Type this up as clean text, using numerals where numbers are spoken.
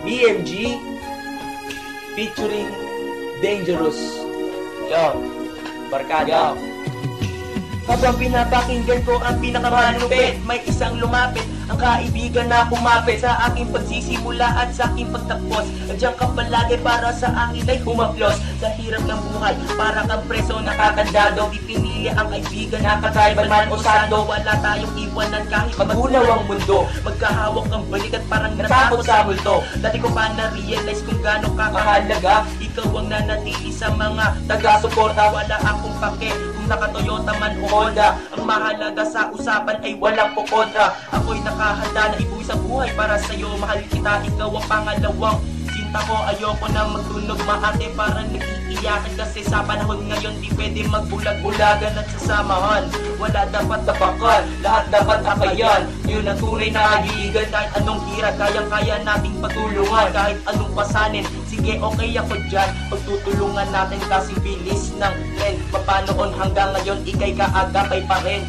BMG featuring Dangerous. Yo, barkada. Habang pinapakinggan ko ang pinakamalupit, may isang lumapit, ang kaibigan na kumapit sa aking pagsisimula at sa aking pagtapos. Andiyan ka palagi para sa akin ay humaplos. Sa hirap ng buhay, para kang preso nakakandado. Ipinili ang kaibigan na katribal man o sando. Wala tayong iwanan kahit magunaw ang mundo. Magkahawak ang balik at parang natakot sa multo. Dati ko pa na-realize kung gaano kakahalaga. Ikaw ang nanatili sa mga taga-suporta. Wala akong pake kung naka-Toyota man o Honda. Ang mahalaga sa usapan ay walang pukontra. Ako'y nakahanda na ibuwi sa buhay para sa'yo. Mahal kita, ikaw ang pangalawang sinta ko. Ayoko na magtunog maate para nag-iiyakan. Kasi sa panahon ngayon di pwede magbulag-bulagan at sasamahan. Wala dapat tapakan, lahat dapat akayan. Yun ang tunay na kaibigan. Kahit anong hirap, kayang-kaya nating pagtulungan. Kahit anong pasanin, sige okay ako dyan. Pagtutulungan natin kasi bilis ng tren. Mapanoon hanggang ngayon, ikay kaagapay pa rin.